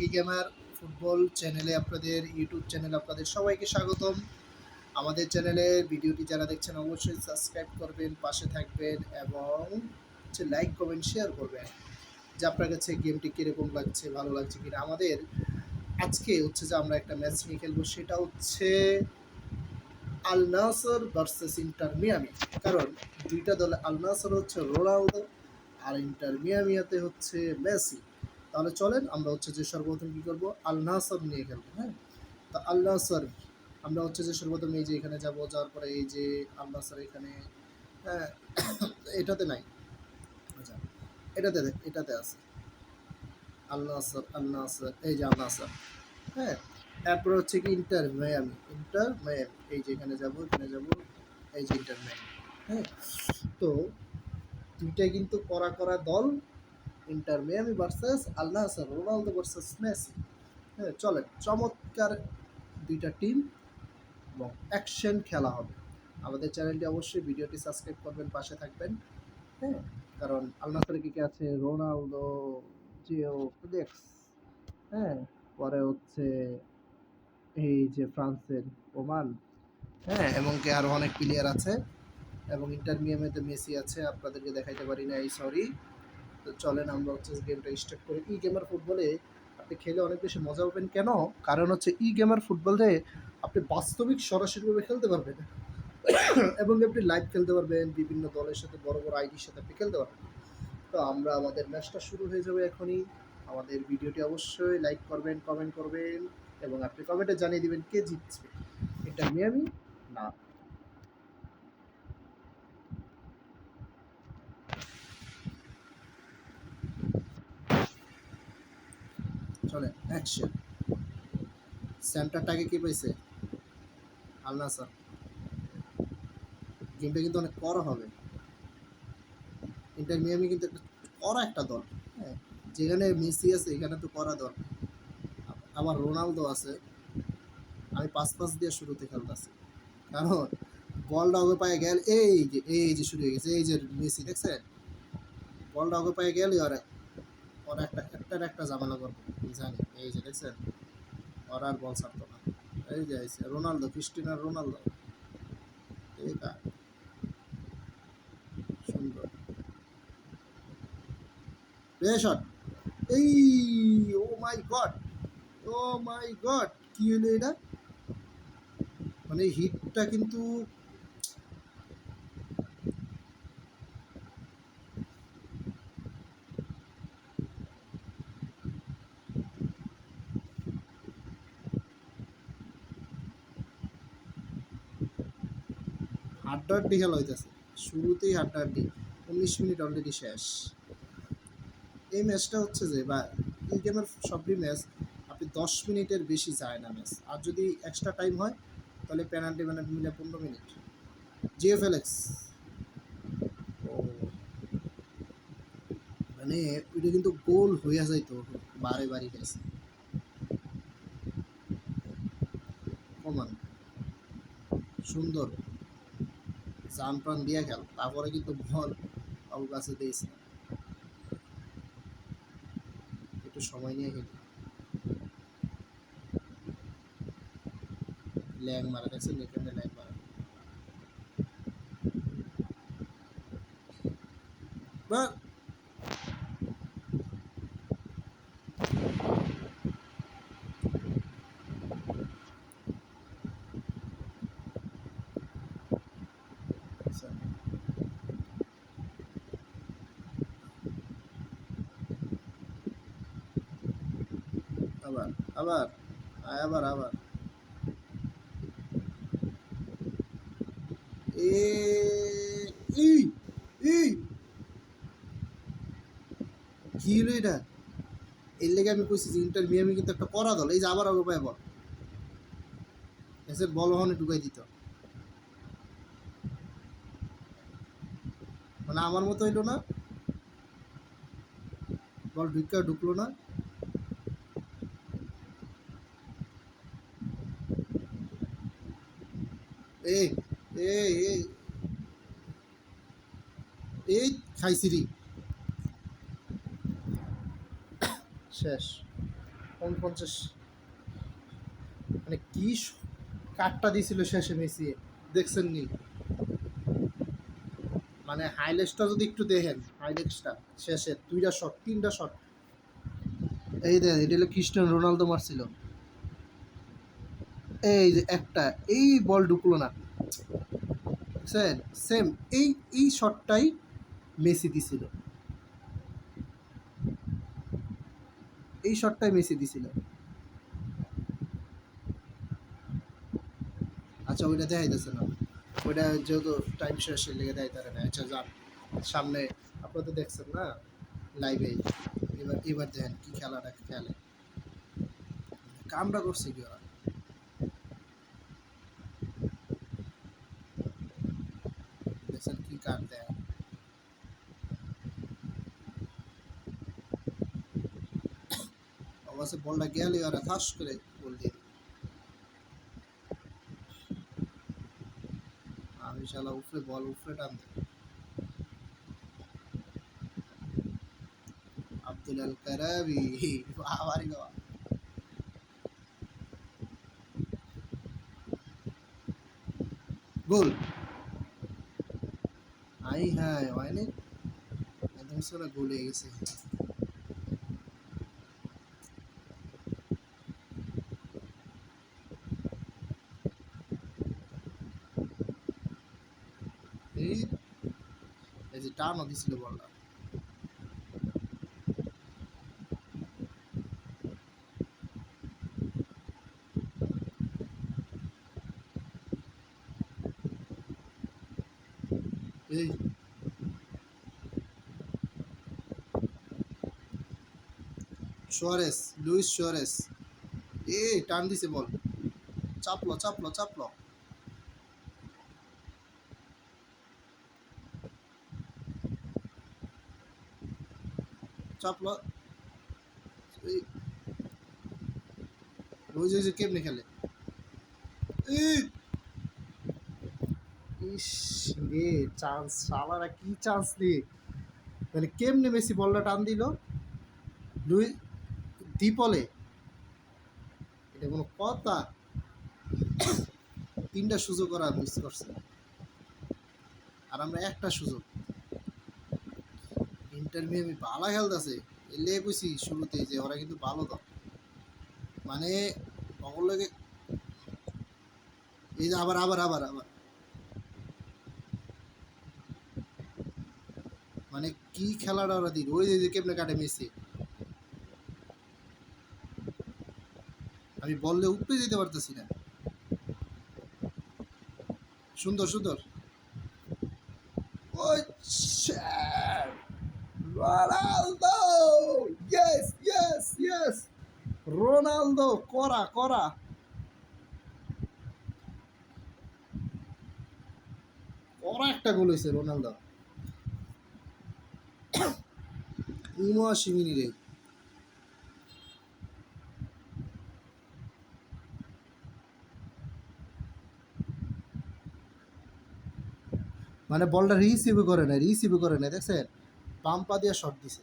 ই gamer football চ্যানেলে আপনাদের YouTube চ্যানেলে আপনাদের সবাইকে স্বাগতম। আমাদের চ্যানেলের ভিডিওটি যারা দেখছেন অবশ্যই সাবস্ক্রাইব করবেন, পাশে থাকবেন এবং লাইক কমেন্ট শেয়ার করবেন যে আপনার কাছে গেমটি কীরকম লাগছে, ভালো লাগছে কিনা। আমাদের আজকে হচ্ছে যে আমরা একটা ম্যাচ নিয়ে খেলবো, সেটা হচ্ছে আল নাসর ভার্সেস ইন্টার মিয়ামি। কারণ দুইটা দলে আল নাসর হচ্ছে রোনালদো আর ইন্টার মিয়ামিয়াতে হচ্ছে মেসি। তাহলে চলেন আমরা হচ্ছে যে সর্বপ্রথম কী করবো, আল নাসর নিয়ে খেলবো। হ্যাঁ, তো আল নাসর আমরা হচ্ছে যে সর্বপ্রথম এই যে এখানে যাবো, যাওয়ার পরে এই যে আল নাসর এখানে, হ্যাঁ এটাতে নাই, আচ্ছা এটাতে আছে আল নাসর। এই যে আল নাসর, হ্যাঁ। তারপরে হচ্ছে কি ইন্টার মায়ামি, এই যে এখানে যাবো, এই যে ইন্টার মায়ামি। হ্যাঁ, তো দুইটাই কিন্তু করা দল, ইন্টার মিয়ামি ভার্সেস আল নাসর, রোনালদো ভার্সেস মেসি। হ্যাঁ, চলেন চমৎকার দুইটা টিম এবং অ্যাকশন খেলা হবে। আমাদের চ্যানেলটি অবশ্যই ভিডিওটি সাবস্ক্রাইব করবেন, পাশে থাকবেন। হ্যাঁ, কারণ আল নাসরে কি আছে, রোনালদো, জিও ফেলিক্স, হ্যাঁ, পরে হচ্ছে এই যে ফ্রান্সের ওমান, হ্যাঁ, এবং কি আরও অনেক প্লেয়ার আছে। এবং ইন্টার মিয়ামিতে মেসি আছে, আপনাদেরকে দেখাইতে পারি না, এই সরি। তো চলেন আমরা হচ্ছে গেমটা স্টার্ট করি। ই গেমার ফুটবলে আপনি খেলে অনেক বেশি মজা পাবেন। কেন? কারণ হচ্ছে ই গেমার ফুটবলে আপনি বাস্তবিক সরাসরিভাবে খেলতে পারবেন এবং আপনি লাইভ খেলতে পারবেন, বিভিন্ন দলের সাথে, বড় বড় আইডির সাথে আপনি খেলতে পারবেন। তো আমরা আমাদের ম্যাচটা শুরু হয়ে যাবে এখনই। আমাদের ভিডিওটি অবশ্যই লাইক করবেন, কমেন্ট করবেন এবং আপনি কমেন্টে জানিয়ে দিবেন কে জিতছে, ইন্টার মিয়ামি না। চলে অ্যাকশন। সেন্টারটাকে কি পাইছে? আল নাসর। গেমটা কিন্তু অনেক কড়া হবে। ইন্টার মিয়ামি কিন্তু একটা দল, হ্যাঁ, যেখানে মেসি আছে এখানে তো কড়া দল, আবার রোনালদো আছে। আমি পাঁচ দিয়ে শুরুতে খেলতেছি, কারণ বলটা ওকে পায়ে গেল, এই যে শুরু হয়ে গেছে, এই যে মেসি দেখছেন, বলটা ওকে পায়ে গেল, ওরা একটা ঝামেলা করবো জানি। এই যে দেখছেন, ওরা আর বল ছাড়তো না। এই যে আইছে রোনালদো, ক্রিস্টিয়ানো রোনালদো, এটা সুন্দর শট। এই ও মাই গড, ও মাই গড, কি হলো এটা? মানে হিটটা কিন্তু হাড্ডাহাড্ডি খেলা হইতেছে, শুরুতেই হাড্ডাহাড্ডি। 19 মিনিট অলরেডি শেষ। এই ম্যাচটা হচ্ছে যে, বা এই গেমের সবই ম্যাচ আপনি 10 মিনিটের বেশি যায় না ম্যাচ। আর যদি এক্সট্রা টাইম হয় তাহলে পেনাল্টি মিলে 15 মিনিট। জিও ফেলেক্স, ও মানে ওইটা কিন্তু গোল হইয়া যাইতো, বারে বারে গেছে। কমান সুন্দর জান প্রাণ দিয়ে খেল, তারপরে কিন্তু বল বাবু কাছে দিয়েছে, একটু সময় নিয়ে খেলি। ল্যাং মারা গেছে, এখানে ল্যাং মারা। বা আবার আবার আবার আবার এ ই ই কি হলো এটা? এর লেগে আমি কইছি যে ইন্টার মিয়ামি কিন্তু একটা করা দল। এই যে আবার আগে পায় বল, এসে বল ওখানে ঢুকাই দিত, মানে আমার মতো হইলো না, বল ঢুকলো না। এই এই এই এই খাইছিরি শেষ। 49 মানে কি কাটটা দিছিল শেষে মেসি, দেখছেন নি? মানে হাইলাইটসটা যদি একটু দেখেন, হাইলাইটসটা শেষে 2টা শট 3টা শট, এই দেখেন এটা হলো ক্রিস্টিয়ানো রোনালদো মারছিল, এই যে একটা এই বল ঢুকলো না, বুঝছেন? সেম এই এই শটটাই মেসি দিছিল, এই শটটাই মেসি দিছিল। আচ্ছা ওইটা দেখাইতেছে না, ওইটা যেহেতু টাইম শেষের লেগে দেয় তারা না। আচ্ছা যান সামনে, আপনারা তো দেখছেন না লাইভে, এবার এবার দেখেন কি খেলাটা খেলে, কামটা করছে কি ওরা, দেখছেন কি কাট দেয়, অবশ্য বলটা গেলে ওরা ফাঁস করে গোল দিয়ে দিল। আমি শালা উপরে বল উপরে টান দেয়, আব্দুল আল কারাবি বাবারি বাবা, গোল, আই হ্যাঁ হয়নি, একদম সোনা গোল হয়ে গেছে। এই এই যে টানও দিছিল বলটা, এই সুয়ারেস, লুইস সুয়ারেস, এই টান দিছে বল, চাপলো চাপলো চাপলো, চাপলো, এই ওই যে কেমনে খেলে, এই ইস রে, চান্স শালারা কি চান্স দিয়ে, মানে কেমনে মেসি বলটা টান দিল লুই দ্বীপলে, এটা কোনো কথা? 3টা সুযোগ ওরা মিস করছে আর আমরা একটা সুযোগ। ইন্টার মিয়ামি ভালো খেলতেছে, এলে কইছি শুরুতেই যে ওরা কিন্তু ভালো দল, মানে সকলকে, এই যে আবার আবার আবার আবার, মানে কি খেলাটা ওরা দিল, ওই যে কেমনে কাটে মেসি, আমি বললে উপরে যেতে পারতেছি না, সুন্দর সুন্দর, ওই Ronaldo, yes yes yes, Ronaldo করা করা, করা একটা গোল হয়েছে রোনালদো 79 মিনিটে, মানে বলটা রিসিভ করে না দেখছেন, পাম্পা দিয়ে শট দিছে,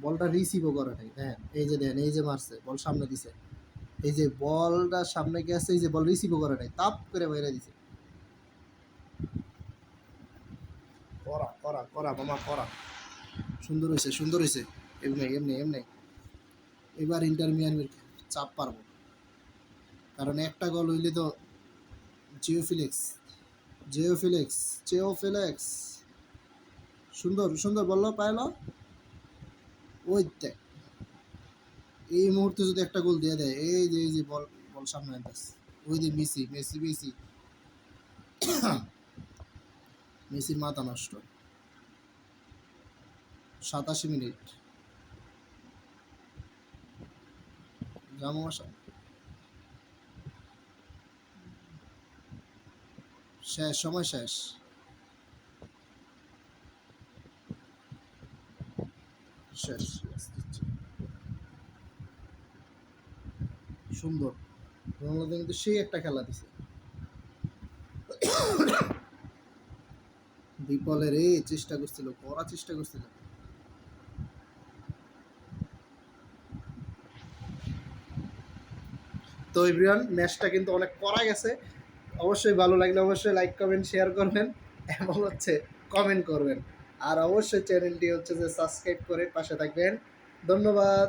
বলটা রিসিভও করে নাই, হ্যাঁ এই যে দেন এই যে মারছে বল সামনে দিছে, এই যে বলটা সামনে গেছে, এই যে বল রিসিভও করে নাই, তাপ করে মেরে দিছে, করা করা করা মামা করা, সুন্দর হয়েছে সুন্দর হয়েছে, এমনি এমনি এমনি, এবার ইন্টার মিয়ামির চাপ পারবো, কারণ একটা গোল হইলে তো, জিও ফিলিক্স, জিও ফিলিক্স, জিও ফিলিক্স, সুন্দর সুন্দর বললো পাইলো, ওই দেখ এই মুহূর্তে যদি একটা গোল দিয়ে দেয়, এই যে বল, বল সামনে আনতেছে, ওই যে মেসি মেসি মেসি, মেসির মাথা নষ্ট, 87 মিনিট, জামা শেষ, সময় শেষ, শেষ, সুন্দর, রোনালদো কিন্তু সেই একটা খেলা দিছে, বিপলের এই চেষ্টা করছিল, করার চেষ্টা করছিল, তো এভরিওয়ান ম্যাচটা কিন্তু অনেক করা গেছে। অবশ্যই ভালো লাগলে অবশ্যই লাইক করবেন, শেয়ার করবেন এবং হচ্ছে কমেন্ট করবেন। আর অবশ্যই চ্যানেলটি হচ্ছে যে সাবস্ক্রাইব করে পাশে থাকবেন। ধন্যবাদ।